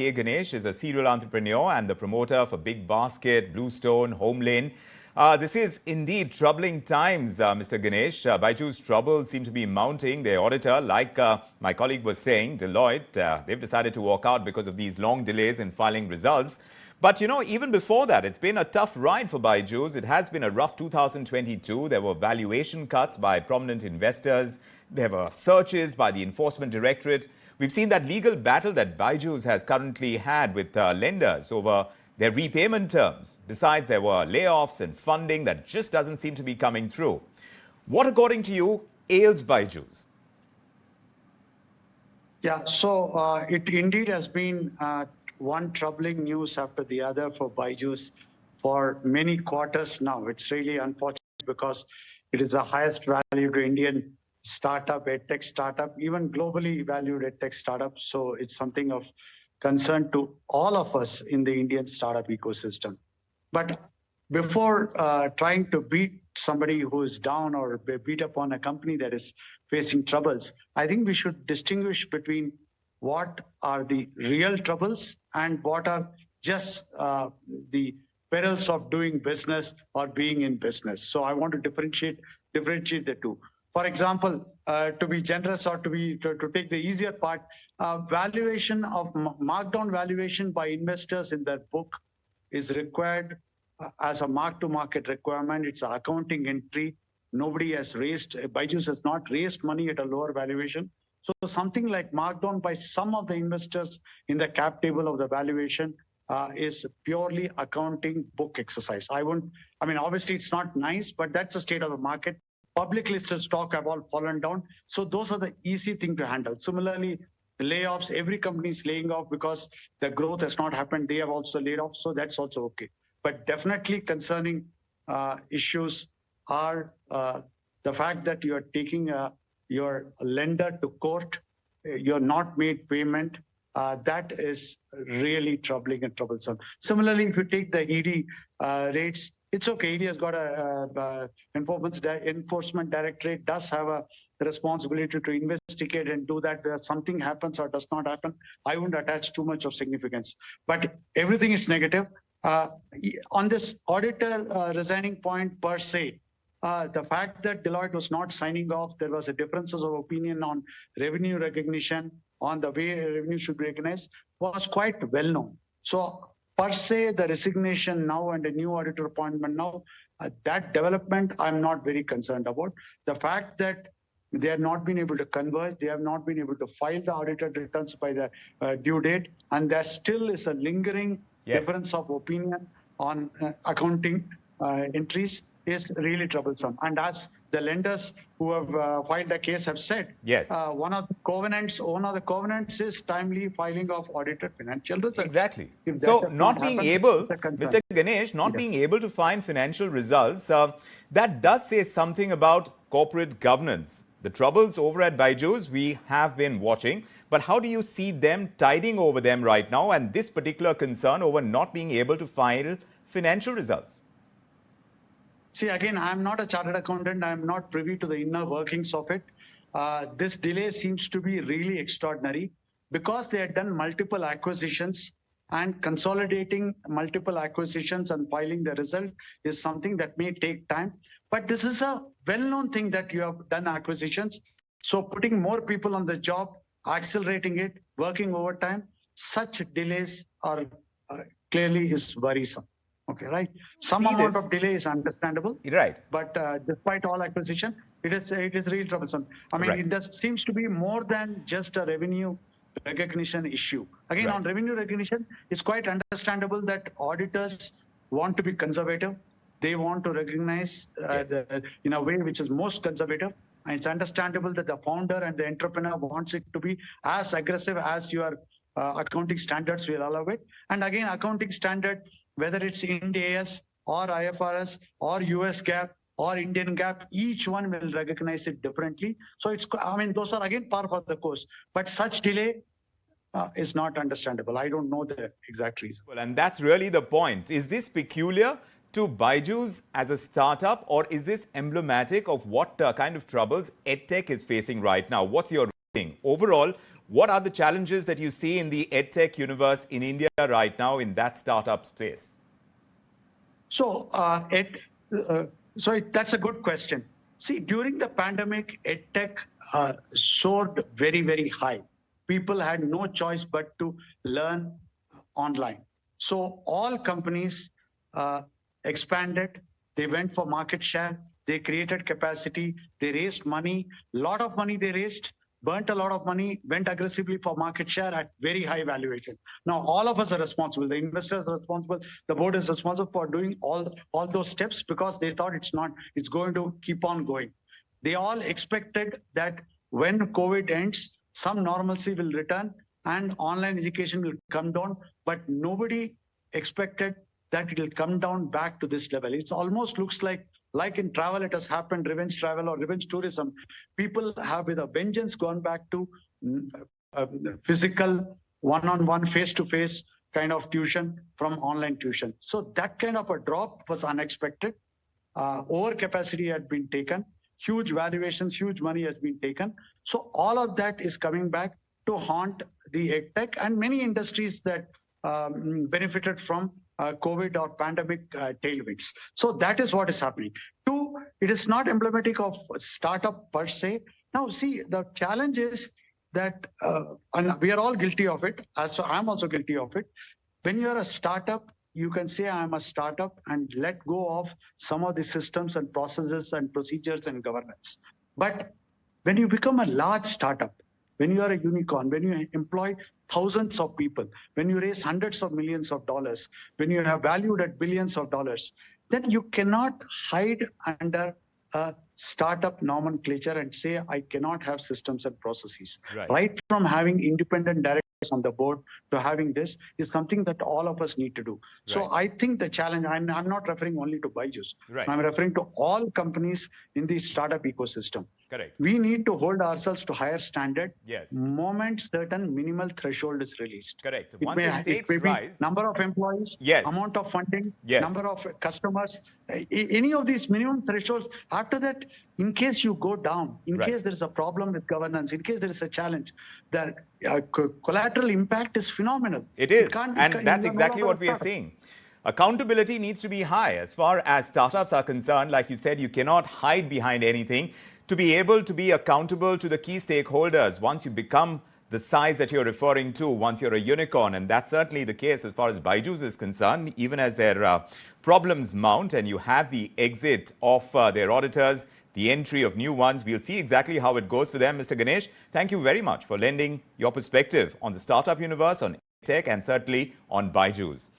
K Ganesh is a serial entrepreneur and the promoter for Big Basket, Bluestone, Homelane. This is indeed troubling times, Mr. Ganesh. Byju's troubles seem to be mounting. The auditor, like my colleague was saying, Deloitte, they've decided to walk out because of these long delays in filing results. But, you know, even before that, it's been a tough ride for Byju's. It has been a rough 2022. There were valuation cuts by prominent investors. There were searches by the Enforcement Directorate. We've seen that legal battle that Byju's has currently had with lenders over their repayment terms. Besides, there were layoffs and funding that just doesn't seem to be coming through. What, according to you, ails Byju's? Yeah, so it indeed has been one troubling news after the other for Byju's for many quarters now. It's really unfortunate because it is the highest valued Indian startup, edtech startup, even globally valued edtech startup. So it's something of concern to all of us in the Indian startup ecosystem. But before trying to beat somebody who is down or beat up on a company that is facing troubles, I think we should distinguish between what are the real troubles and what are just the perils of doing business or being in business. So I want to differentiate the two. For example, to be generous or to take the easier part, valuation of markdown valuation by investors in their book is required as a mark-to-market requirement. It's an accounting entry. Nobody has raised, Byju's has not raised money at a lower valuation. So something like markdown by some of the investors in the cap table of the valuation is purely accounting book exercise. I mean, obviously it's not nice, but that's the state of the market. Public listed stock have all fallen down. So those are the easy thing to handle. Similarly, the layoffs, every company is laying off because the growth has not happened. They have also laid off. So that's also okay. But definitely concerning issues are the fact that you are taking your lender to court, you're not made payment. That is really troubling and troublesome. Similarly, if you take the ED rates, it's okay. ED has got a enforcement directorate, does have a responsibility to investigate and do that. Whether something happens or does not happen, I wouldn't attach too much of significance. But everything is negative. On this auditor resigning point per se, the fact that Deloitte was not signing off, there was a differences of opinion on revenue recognition, on the way revenue should be recognized, was quite well known. So per se, the resignation now and a new auditor appointment now, that development I'm not very concerned about. The fact that they have not been able to converge, they have not been able to file the audited returns by the due date, and there still is a lingering difference of opinion on accounting entries is really troublesome. And as the lenders who have filed a case have said, one of the covenants is timely filing of audited financial results. Exactly. So not being able, Mr. Ganesh, not being able to find financial results, that does say something about corporate governance. The troubles over at Byju's, we have been watching, but how do you see them tiding over them right now and this particular concern over not being able to file financial results? See, again, I'm not a chartered accountant. I'm not privy to the inner workings of it. This delay seems to be really extraordinary because they had done multiple acquisitions, and consolidating multiple acquisitions and filing the result is something that may take time. But this is a well-known thing that you have done acquisitions. So putting more people on the job, accelerating it, working overtime, such delays are clearly is worrisome. Okay, right. Some amount of delay is understandable. Right. But despite all acquisition, it is really troublesome. I mean, it seems to be more than just a revenue recognition issue. Again, on revenue recognition, it's quite understandable that auditors want to be conservative. They want to recognize in a way which is most conservative. And it's understandable that the founder and the entrepreneur wants it to be as aggressive as your accounting standards will allow it. And again, accounting standard, whether it's Ind AS or IFRS or US GAAP or Indian GAAP, each one will recognize it differently. So it's, I mean, those are again par for the course. But such delay is not understandable. I don't know the exact reason. Well, and that's really the point. Is this peculiar to Byju's as a startup, or is this emblematic of what kind of troubles edtech is facing right now? What's your rating? Overall, What are the challenges that you see in the edtech universe in India right now in that startup space? So, that's a good question. See, during the pandemic, edtech soared very, very high. People had no choice but to learn online. So all companies expanded. They went for market share. They created capacity. They raised money. A lot of money they raised, burnt a lot of money, went aggressively for market share at very high valuation. Now, all of us are responsible. The investors are responsible. The board is responsible for doing all those steps because they thought it's going to keep on going. They all expected that when COVID ends, some normalcy will return and online education will come down, but nobody expected that it will come down back to this level. It almost looks like in travel, it has happened, revenge travel or revenge tourism. People have with a vengeance gone back to physical, one-on-one, face-to-face kind of tuition from online tuition. So that kind of a drop was unexpected. Overcapacity had been taken. Huge valuations, huge money has been taken. So all of that is coming back to haunt the edtech and many industries that benefited from COVID or pandemic tailwinds. So that is what is happening. Two, it is not emblematic of startup per se. Now, see, the challenge is that, and we are all guilty of it, as I'm also guilty of it. When you're a startup, you can say I'm a startup and let go of some of the systems and processes and procedures and governance. But when you become a large startup, when you are a unicorn, when you employ thousands of people, when you raise hundreds of millions of dollars, when you have valued at billions of dollars, then you cannot hide under a startup nomenclature and say, I cannot have systems and processes. Right from having independent directors on the board to having this is something that all of us need to do. So I think the challenge, I'm not referring only to Byjus. I'm referring to all companies in the startup ecosystem. Correct. We need to hold ourselves to higher standard. Yes. Moment certain minimal threshold is released. Correct. It may be number of employees, yes, amount of funding, yes, number of customers, any of these minimum thresholds. After that, in case you go down, in case there is a problem with governance, in case there is a challenge, the collateral impact is phenomenal. It is. And that's exactly what we are seeing. Accountability needs to be high. As far as startups are concerned, like you said, you cannot hide behind anything. To be able to be accountable to the key stakeholders once you become the size that you're referring to, once you're a unicorn, and that's certainly the case as far as Byjus is concerned, even as their problems mount and you have the exit of their auditors, the entry of new ones. We'll see exactly how it goes for them. Mr. Ganesh, thank you very much for lending your perspective on the startup universe, on tech, and certainly on Byjus.